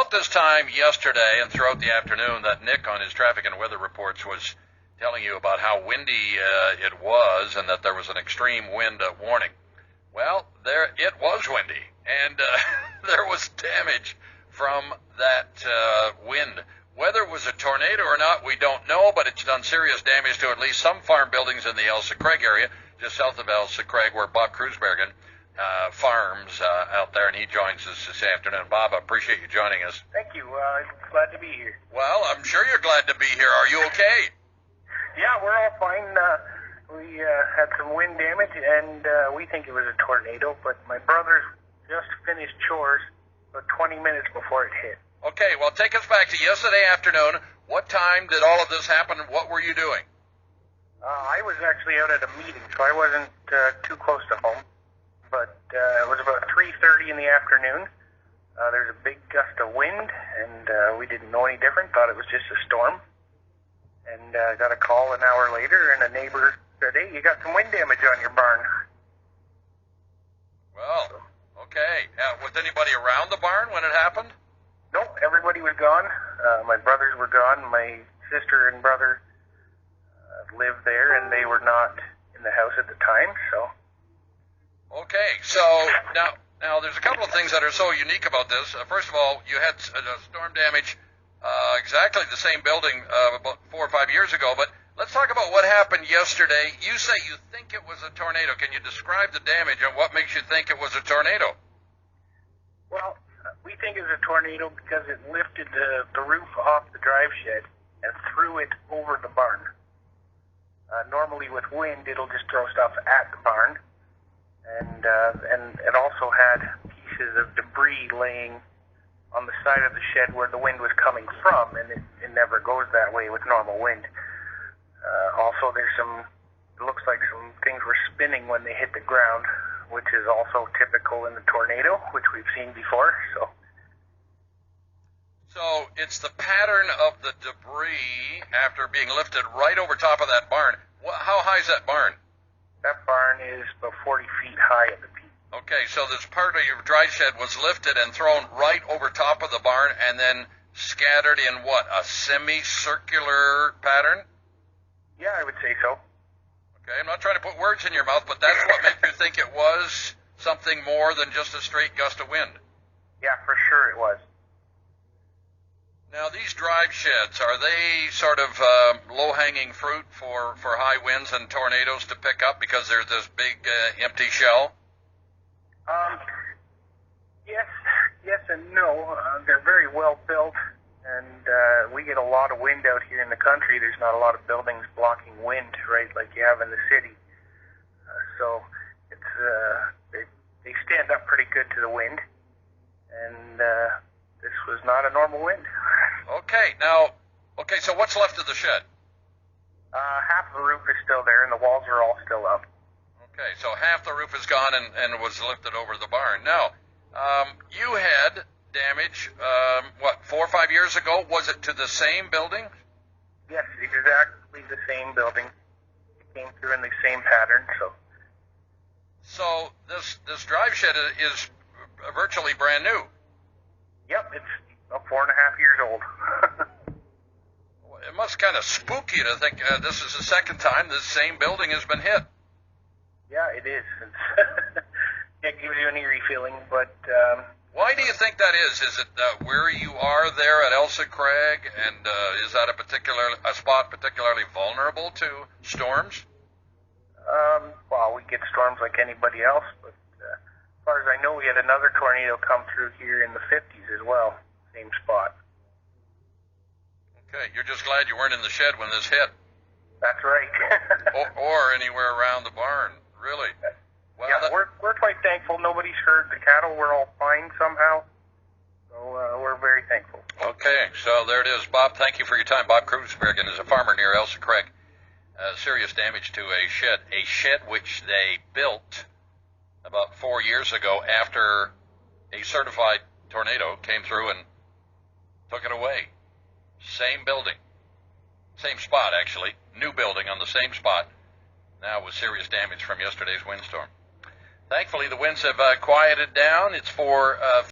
about this time yesterday and throughout the afternoon that Nick on his traffic and weather reports was telling you about how windy it was and that there was an extreme wind warning. Well, it was windy, and there was damage from that wind. Whether it was a tornado or not, we don't know, but it's done serious damage to at least some farm buildings in the Elsa Craig area, just south of Elsa Craig, where Bob Kreuzbergen farms out there, and he joins us this afternoon. Bob, I appreciate you joining us. Thank you. Glad to be here. Well, I'm sure you're glad to be here. Are you okay? Yeah, we're all fine. We had some wind damage, and we think it was a tornado, but my brother just finished chores about 20 minutes before it hit. Okay, well, take us back to yesterday afternoon. What time did all of this happen? What were you doing? I was actually out at a meeting, so I wasn't too close to home. But it was about 3:30 in the afternoon. There's a big gust of wind, and we didn't know any different. Thought it was just a storm. And got a call an hour later, and a neighbor said, "Hey, you got some wind damage on your barn." Well, okay. Was anybody around the barn when it happened? Nope, everybody was gone. My brothers were gone. My sister and brother lived there, and they were not in the house at the time. So. Okay, so now there's a couple of things that are so unique about this. First of all, you had storm damage, exactly the same building about 4 or 5 years ago. But let's talk about what happened yesterday. You say you think it was a tornado. Can you describe the damage and what makes you think it was a tornado? Well, we think it was a tornado because it lifted the roof off the drive shed and threw it over the barn. Normally with wind, it'll just throw stuff at the barn. And it also had pieces of debris laying on the side of the shed where the wind was coming from, and it never goes that way with normal wind. Also, it looks like some things were spinning when they hit the ground, which is also typical in the tornado, which we've seen before. So it's the pattern of the debris after being lifted right over top of that barn. How high is that barn? That barn is about 40 feet high at the peak. Okay, so this part of your dry shed was lifted and thrown right over top of the barn and then scattered in what, a semicircular pattern? Yeah, I would say so. Okay, I'm not trying to put words in your mouth, but that's what makes you think it was something more than just a straight gust of wind. Yeah, for sure it was. Now, these drive sheds, are they sort of low-hanging fruit for high winds and tornadoes to pick up because there's this big empty shell? Yes and no. They're very well built, and we get a lot of wind out here in the country. There's not a lot of buildings blocking wind, right, like you have in the city. So they stand up pretty good to the wind, and this was not a normal wind. Okay, so what's left of the shed? Half the roof is still there, and the walls are all still up. Okay, so half the roof is gone and was lifted over the barn. Now, you had damage, 4 or 5 years ago? Was it to the same building? Yes, exactly the same building. It came through in the same pattern, So this drive shed is virtually brand new. Yep, it's 4.5 years old. It must kind of spook you to think this is the second time this same building has been hit. Yeah, it is. It gives you an eerie feeling, but... Why do you think that is? Is it where you are there at Elsa Craig, and is that a spot particularly vulnerable to storms? Well, we get storms like anybody else, but as far as I know, we had another tornado come through here in the 50s as well, same spot. Okay, you're just glad you weren't in the shed when this hit. That's right. or anywhere around the barn, really. Well, yeah, we're quite thankful. Nobody's hurt. The cattle were all fine somehow, so we're very thankful. Okay, so there it is. Bob, thank you for your time. Bob Kreuzbergen is a farmer near Elsa Craig. Serious damage to a shed which they built about 4 years ago after a certified tornado came through and took it away. Same building, same spot actually, new building on the same spot, now with serious damage from yesterday's windstorm. Thankfully, the winds have quieted down. It's for